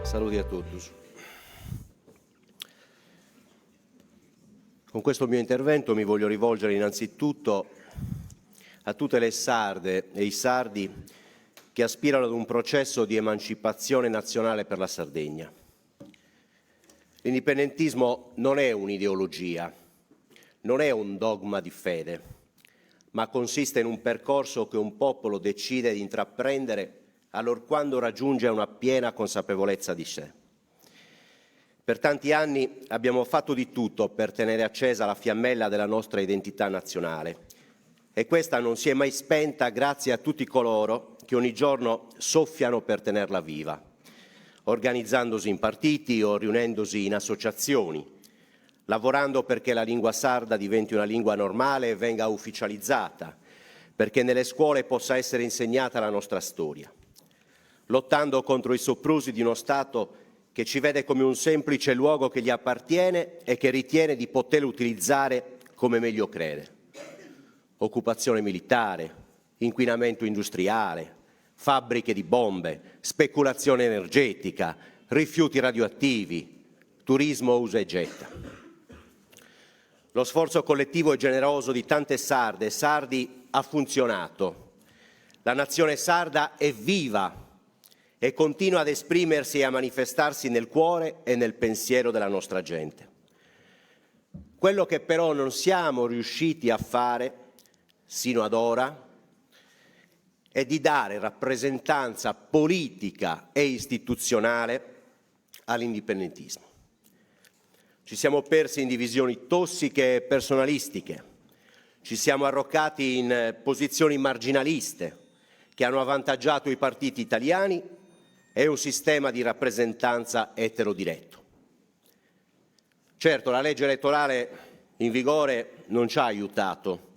Saluti a tutti. Con questo mio intervento mi voglio rivolgere innanzitutto a tutte le sarde e i sardi che aspirano ad un processo di emancipazione nazionale per la Sardegna. L'indipendentismo non è un'ideologia, non è un dogma di fede, ma consiste in un percorso che un popolo decide di intraprendere allorquando raggiunge una piena consapevolezza di sé. Per tanti anni abbiamo fatto di tutto per tenere accesa la fiammella della nostra identità nazionale e questa non si è mai spenta grazie a tutti coloro che ogni giorno soffiano per tenerla viva, organizzandosi in partiti o riunendosi in associazioni, lavorando perché la lingua sarda diventi una lingua normale e venga ufficializzata, perché nelle scuole possa essere insegnata la nostra storia, lottando contro i soprusi di uno Stato che ci vede come un semplice luogo che gli appartiene e che ritiene di poterlo utilizzare come meglio crede. Occupazione militare, inquinamento industriale, fabbriche di bombe, speculazione energetica, rifiuti radioattivi, turismo usa e getta. Lo sforzo collettivo e generoso di tante sarde e sardi ha funzionato. La nazione sarda è viva e continua ad esprimersi e a manifestarsi nel cuore e nel pensiero della nostra gente. Quello che però non siamo riusciti a fare sino ad ora è di dare rappresentanza politica e istituzionale all'indipendentismo. Ci siamo persi in divisioni tossiche e personalistiche, ci siamo arroccati in posizioni marginaliste che hanno avvantaggiato i partiti italiani e un sistema di rappresentanza eterodiretto. Certo, la legge elettorale in vigore non ci ha aiutato,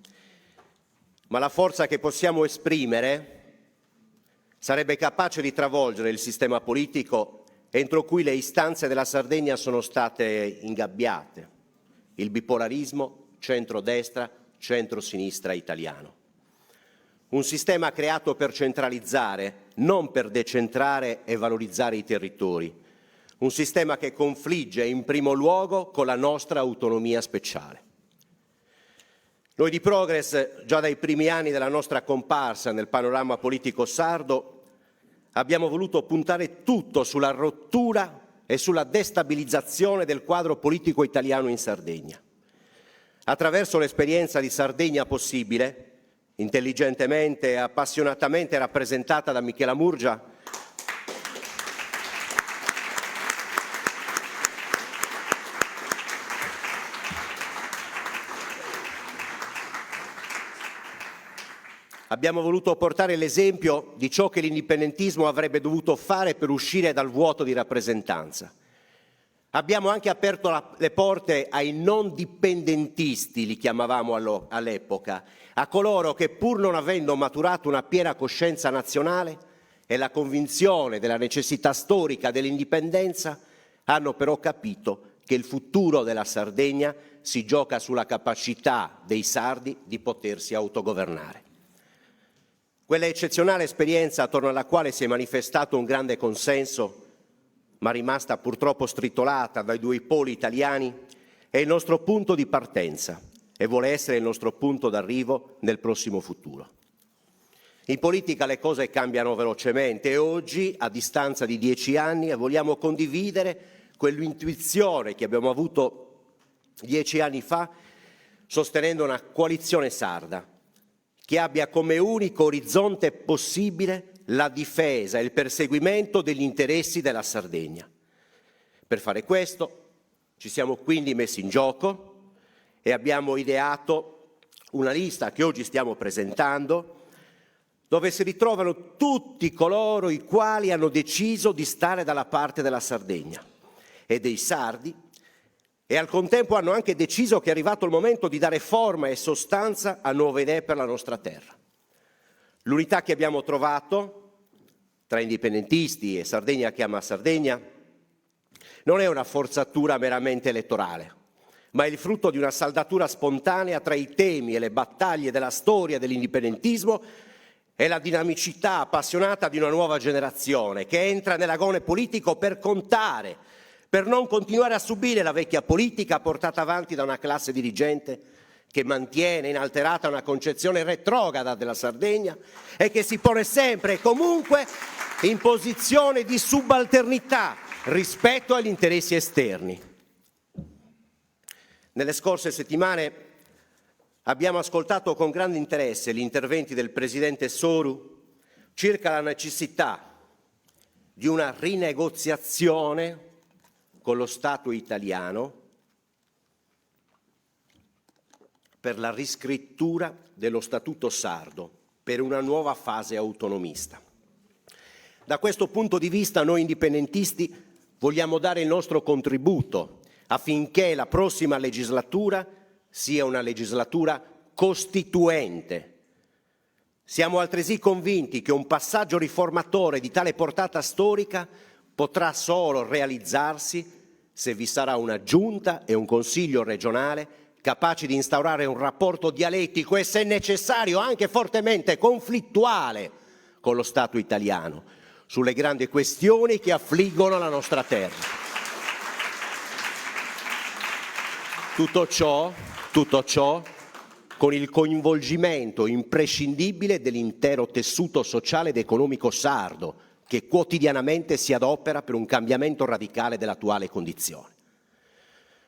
ma la forza che possiamo esprimere sarebbe capace di travolgere il sistema politico entro cui le istanze della Sardegna sono state ingabbiate, il bipolarismo centro-destra, centro-sinistra italiano. Un sistema creato per centralizzare, non per decentrare e valorizzare i territori. Un sistema che confligge in primo luogo con la nostra autonomia speciale. Noi di Progress, già dai primi anni della nostra comparsa nel panorama politico sardo, abbiamo voluto puntare tutto sulla rottura e sulla destabilizzazione del quadro politico italiano in Sardegna. Attraverso l'esperienza di Sardegna Possibile, intelligentemente e appassionatamente rappresentata da Michela Murgia, abbiamo voluto portare l'esempio di ciò che l'indipendentismo avrebbe dovuto fare per uscire dal vuoto di rappresentanza. Abbiamo anche aperto le porte ai non dipendentisti, li chiamavamo all'epoca, a coloro che pur non avendo maturato una piena coscienza nazionale e la convinzione della necessità storica dell'indipendenza, hanno però capito che il futuro della Sardegna si gioca sulla capacità dei sardi di potersi autogovernare. Quella eccezionale esperienza attorno alla quale si è manifestato un grande consenso, ma rimasta purtroppo stritolata dai due poli italiani, è il nostro punto di partenza e vuole essere il nostro punto d'arrivo nel prossimo futuro. In politica le cose cambiano velocemente e oggi, a distanza di 10 anni, vogliamo condividere quell'intuizione che abbiamo avuto 10 anni fa, sostenendo una coalizione sarda che abbia come unico orizzonte possibile la difesa e il perseguimento degli interessi della Sardegna. Per fare questo ci siamo quindi messi in gioco e abbiamo ideato una lista che oggi stiamo presentando, dove si ritrovano tutti coloro i quali hanno deciso di stare dalla parte della Sardegna e dei sardi e al contempo hanno anche deciso che è arrivato il momento di dare forma e sostanza a nuove idee per la nostra terra. L'unità che abbiamo trovato tra indipendentisti e Sardegna che ama Sardegna non è una forzatura meramente elettorale, ma è il frutto di una saldatura spontanea tra i temi e le battaglie della storia dell'indipendentismo è la dinamicità appassionata di una nuova generazione che entra nell'agone politico per contare, per non continuare a subire la vecchia politica portata avanti da una classe dirigente che mantiene inalterata una concezione retrograda della Sardegna e che si pone sempre e comunque in posizione di subalternità rispetto agli interessi esterni. Nelle scorse settimane abbiamo ascoltato con grande interesse gli interventi del Presidente Soru circa la necessità di una rinegoziazione con lo Stato italiano per la riscrittura dello Statuto sardo, per una nuova fase autonomista. Da questo punto di vista noi indipendentisti vogliamo dare il nostro contributo affinché la prossima legislatura sia una legislatura costituente. Siamo altresì convinti che un passaggio riformatore di tale portata storica potrà solo realizzarsi se vi sarà una giunta e un consiglio regionale capaci di instaurare un rapporto dialettico e, se necessario, anche fortemente conflittuale con lo Stato italiano sulle grandi questioni che affliggono la nostra terra. Tutto ciò con il coinvolgimento imprescindibile dell'intero tessuto sociale ed economico sardo, che quotidianamente si adopera per un cambiamento radicale dell'attuale condizione.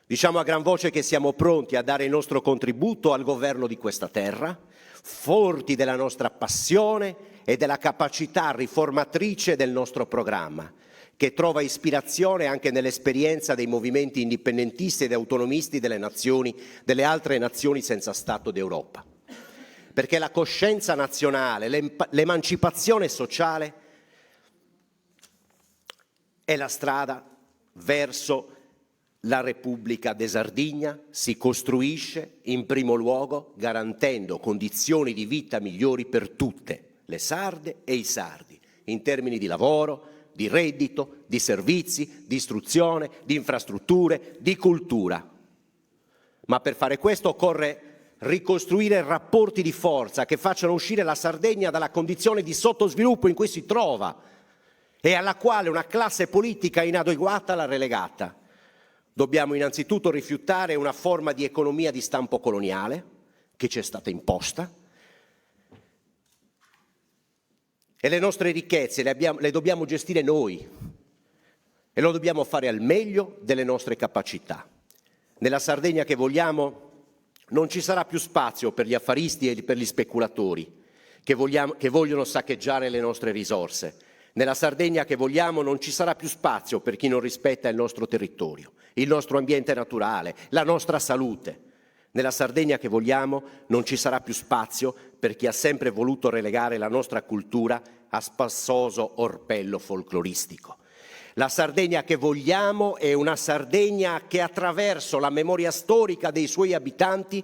Diciamo a gran voce che siamo pronti a dare il nostro contributo al governo di questa terra, forti della nostra passione e della capacità riformatrice del nostro programma, che trova ispirazione anche nell'esperienza dei movimenti indipendentisti ed autonomisti delle altre nazioni senza Stato d'Europa. Perché la coscienza nazionale, l'emancipazione sociale è la strada verso la Repubblica de Sardegna, si costruisce in primo luogo garantendo condizioni di vita migliori per tutte le sarde e i sardi, in termini di lavoro, di reddito, di servizi, di istruzione, di infrastrutture, di cultura. Ma per fare questo occorre ricostruire rapporti di forza che facciano uscire la Sardegna dalla condizione di sottosviluppo in cui si trova e alla quale una classe politica inadeguata l'ha relegata. Dobbiamo innanzitutto rifiutare una forma di economia di stampo coloniale che ci è stata imposta, e le nostre ricchezze le dobbiamo gestire noi e lo dobbiamo fare al meglio delle nostre capacità. Nella Sardegna che vogliamo non ci sarà più spazio per gli affaristi e per gli speculatori che vogliono saccheggiare le nostre risorse. Nella Sardegna che vogliamo non ci sarà più spazio per chi non rispetta il nostro territorio, il nostro ambiente naturale, la nostra salute. Nella Sardegna che vogliamo non ci sarà più spazio per chi ha sempre voluto relegare la nostra cultura a spassoso orpello folcloristico. La Sardegna che vogliamo è una Sardegna che attraverso la memoria storica dei suoi abitanti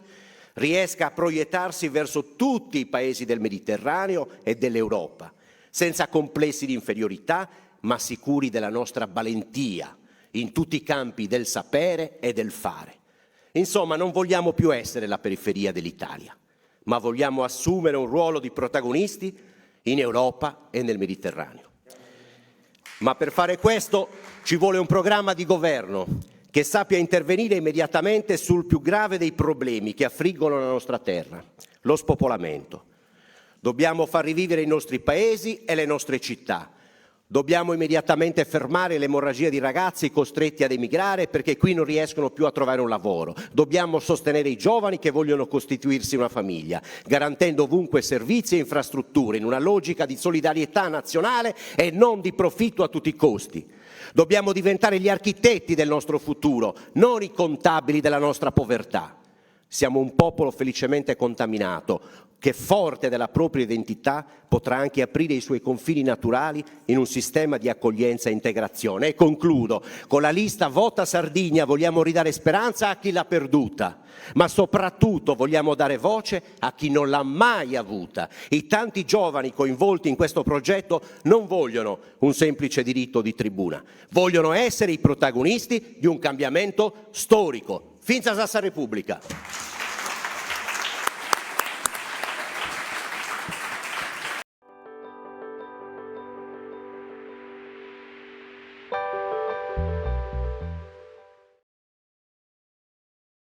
riesca a proiettarsi verso tutti i paesi del Mediterraneo e dell'Europa, senza complessi di inferiorità, ma sicuri della nostra valentia in tutti i campi del sapere e del fare. Insomma, non vogliamo più essere la periferia dell'Italia, ma vogliamo assumere un ruolo di protagonisti in Europa e nel Mediterraneo. Ma per fare questo ci vuole un programma di governo che sappia intervenire immediatamente sul più grave dei problemi che affliggono la nostra terra, lo spopolamento. Dobbiamo far rivivere i nostri paesi e le nostre città. Dobbiamo immediatamente fermare l'emorragia di ragazzi costretti ad emigrare perché qui non riescono più a trovare un lavoro. Dobbiamo sostenere i giovani che vogliono costituirsi una famiglia, garantendo ovunque servizi e infrastrutture in una logica di solidarietà nazionale e non di profitto a tutti i costi. Dobbiamo diventare gli architetti del nostro futuro, non i contabili della nostra povertà. Siamo un popolo felicemente contaminato, che forte della propria identità potrà anche aprire i suoi confini naturali in un sistema di accoglienza e integrazione. E concludo, con la lista Vota Sardegna vogliamo ridare speranza a chi l'ha perduta, ma soprattutto vogliamo dare voce a chi non l'ha mai avuta. I tanti giovani coinvolti in questo progetto non vogliono un semplice diritto di tribuna, vogliono essere i protagonisti di un cambiamento storico. Finza Sassa Repubblica!